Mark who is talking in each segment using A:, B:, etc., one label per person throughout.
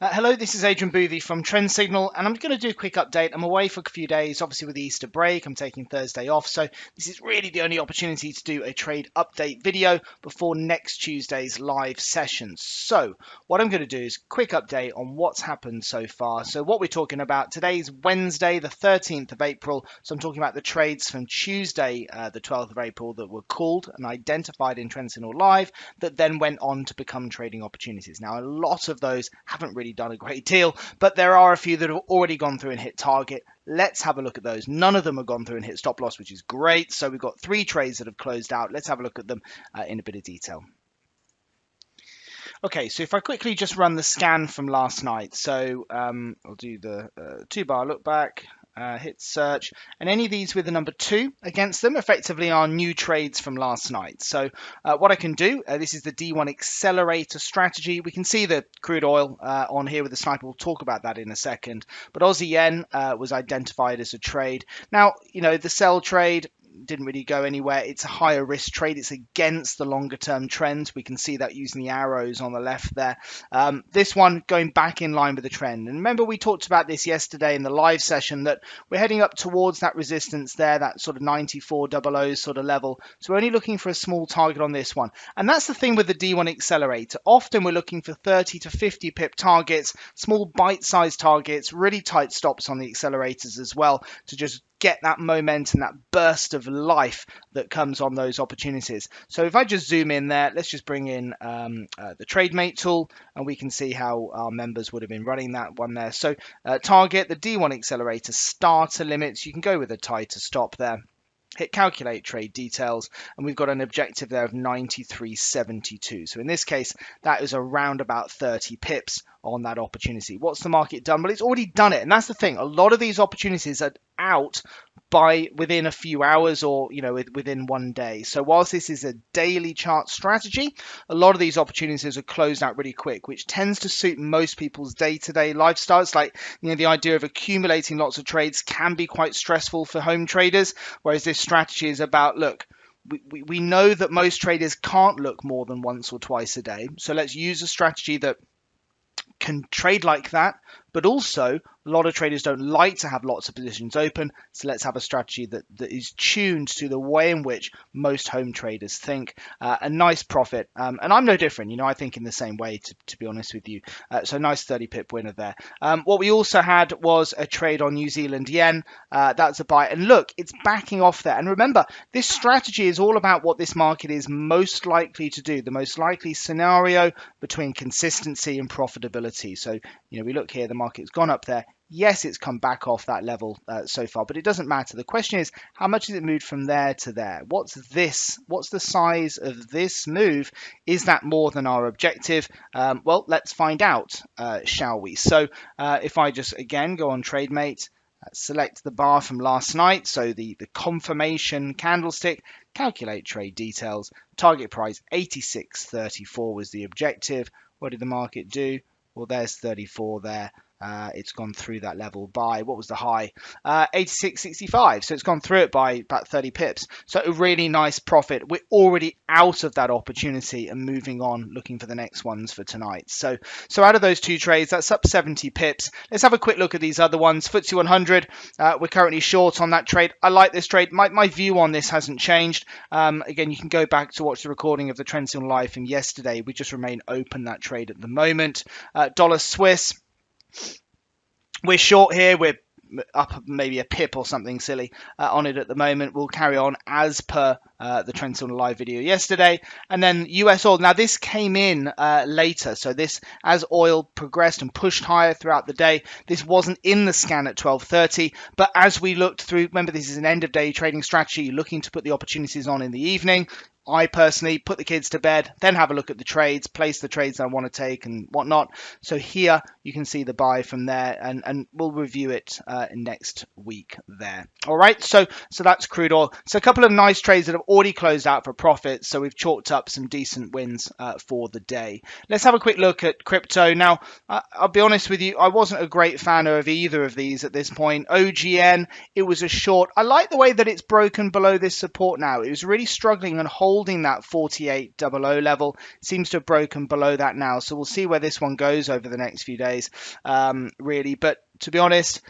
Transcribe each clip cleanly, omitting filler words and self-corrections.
A: Hello, this is Adrian Boothie from Trendsignal, and I'm going to do a quick update. I'm away for a few days, obviously with the Easter break. I'm taking Thursday off, so this is really the only opportunity to do a trade update video before next Tuesday's live session. So what I'm going to do is a quick update on what's happened so far. So what we're talking about, today's Wednesday, the 13th of April. So I'm talking about the trades from Tuesday, the 12th of April that were called and identified in Trendsignal Live that then went on to become trading opportunities. Now, a lot of those haven't really done a great deal, but there are a few that have already gone through and hit target. Let's have a look at those. None of them have gone through and hit stop loss, which is great. So we've got 3 trades that have closed out. Let's have a look at them in a bit of detail. Okay, so if I quickly just run the scan from last night. So I'll do the 2-bar look back. Hit search, and any of these with the number 2 against them effectively are new trades from last night. So what I can do, this is the D1 accelerator strategy. We can see the crude oil on here with the sniper. We'll talk about that in a second. But Aussie yen was identified as a trade. Now, you know, the sell trade didn't really go anywhere. It's a higher risk trade. It's against the longer term trends. We can see that using the arrows on the left there. This one going back in line with the trend. And remember, we talked about this yesterday in the live session that we're heading up towards that resistance there, that sort of 9400 sort of level. So we're only looking for a small target on this one. And that's the thing with the D1 accelerator. Often we're looking for 30 to 50 pip targets, small bite-sized targets, really tight stops on the accelerators as well to just get that momentum, that burst of life that comes on those opportunities. So if I just zoom in there, let's just bring in the TradeMate tool, and we can see how our members would have been running that one there. So target, the D1 accelerator starter limits, you can go with a tighter stop there. Hit calculate trade details, and we've got an objective there of 93.72. So in this case, that is around about 30 pips on that opportunity. What's the market done? Well, it's already done it, and that's the thing. A lot of these opportunities are out by within a few hours, or within one day. So whilst this is a daily chart strategy, a lot of these opportunities are closed out really quick, which tends to suit most people's day-to-day lifestyles. Like, the idea of accumulating lots of trades can be quite stressful for home traders, whereas this strategy is about, look, we know that most traders can't look more than once or twice a day, so let's use a strategy that can trade like that, but also a lot of traders don't like to have lots of positions open, so let's have a strategy that is tuned to the way in which most home traders think. A nice profit, and I'm no different. I think in the same way, to be honest with you. So nice 30 pip winner there. What we also had was a trade on New Zealand yen. That's a buy, and look, it's backing off there. And remember, this strategy is all about what this market is most likely to do, the most likely scenario between consistency and profitability. So we look here, the market's gone up there. Yes, it's come back off that level so far, but it doesn't matter. The question is, how much has it moved from there to there? What's this? What's the size of this move? Is that more than our objective? Well, let's find out, shall we? So if I just, again, go on TradeMate, select the bar from last night, so the confirmation candlestick, calculate trade details, target price 86.34 was the objective. What did the market do? Well, there's 34 there. It's gone through that level by, what was the high? 86.65. So it's gone through it by about 30 pips. So a really nice profit. We're already out of that opportunity and moving on, looking for the next ones for tonight. So out of those 2 trades, that's up 70 pips. Let's have a quick look at these other ones. FTSE 100, we're currently short on that trade. I like this trade. My view on this hasn't changed. Again, you can go back to watch the recording of the Trendsignal Live from yesterday. We just remain open that trade at the moment. Dollar Swiss, we're short here. We're up maybe a pip or something silly on it at the moment. We'll carry on as per the Trendsignal Live video yesterday. And then US oil. Now, this came in later. So this, as oil progressed and pushed higher throughout the day, this wasn't in the scan at 12:30. But as we looked through, remember, this is an end of day trading strategy. You're looking to put the opportunities on in the evening. I personally put the kids to bed, then have a look at the trades, place the trades I want to take and whatnot. So here you can see the buy from there, and we'll review it next week there. All right, so that's crude oil. So a couple of nice trades that have already closed out for profit, so we've chalked up some decent wins for the day. Let's have a quick look at crypto. Now, I'll be honest with you, I wasn't a great fan of either of these at this point. OGN, it was a short. I like the way that it's broken below this support now. It was really struggling and holding that 4800 level. It seems to have broken below that now, so we'll see where this one goes over the next few days, really. But to be honest,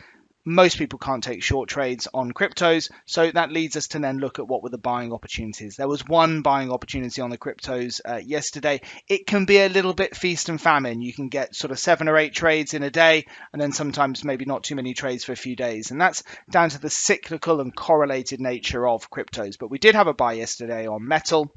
A: most people can't take short trades on cryptos, so that leads us to then look at what were the buying opportunities. There was one buying opportunity on the cryptos yesterday. It can be a little bit feast and famine. You can get sort of 7 or 8 trades in a day, and then sometimes maybe not too many trades for a few days, and that's down to the cyclical and correlated nature of cryptos. But we did have a buy yesterday on metal.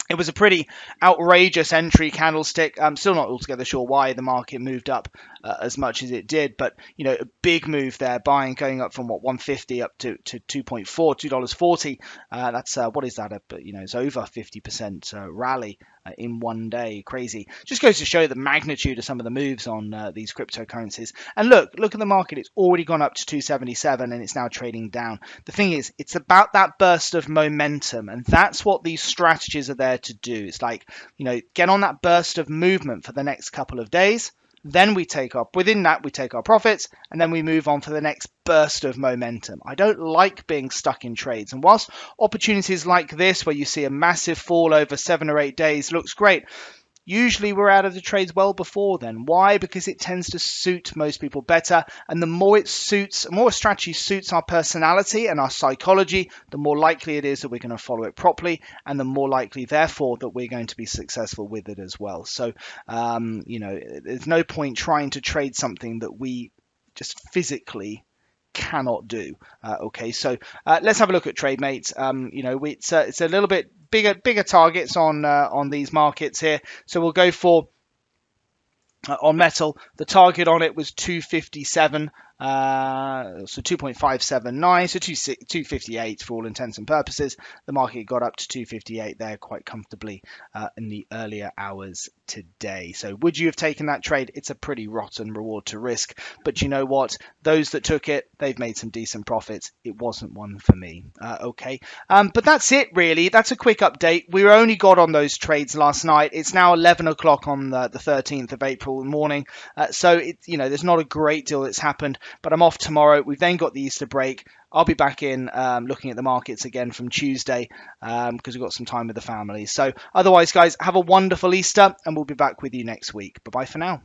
A: It was a pretty outrageous entry candlestick. I'm still not altogether sure why the market moved up as much as it did, but a big move there, buying going up from 150 up to 2.4, $2.40. That's what is that? It's over 50% rally in one day. Crazy. Just goes to show the magnitude of some of the moves on these cryptocurrencies. And look at the market. It's already gone up to 277 and it's now trading down. The thing is, it's about that burst of momentum, and that's what these strategies are there to do. It's like, get on that burst of movement for the next couple of days. Then we take our profits, and then we move on for the next burst of momentum. I don't like being stuck in trades. And whilst opportunities like this, where you see a massive fall over 7 or 8 days, looks great, usually we're out of the trades well before then. Why? Because it tends to suit most people better. And the more a strategy suits our personality and our psychology, the more likely it is that we're going to follow it properly, and the more likely, therefore, that we're going to be successful with it as well. So, there's no point trying to trade something that we just physically cannot do. Okay, so let's have a look at TradeMate. It's a little bit bigger targets on these markets here. So we'll go for on metal. The target on it was 257. So 2.579, so 258 for all intents and purposes. The market got up to 258 there quite comfortably in the earlier hours today. So would you have taken that trade? It's a pretty rotten reward to risk, but you know what? Those that took it, they've made some decent profits. It wasn't one for me. Okay, but that's it really. That's a quick update. We only got on those trades last night. It's now 11 o'clock on the 13th of April morning, so there's not a great deal that's happened. But I'm off tomorrow. We've then got the Easter break. I'll be back in looking at the markets again from Tuesday because we've got some time with the family. So otherwise, guys, have a wonderful Easter, and we'll be back with you next week. Bye-bye for now.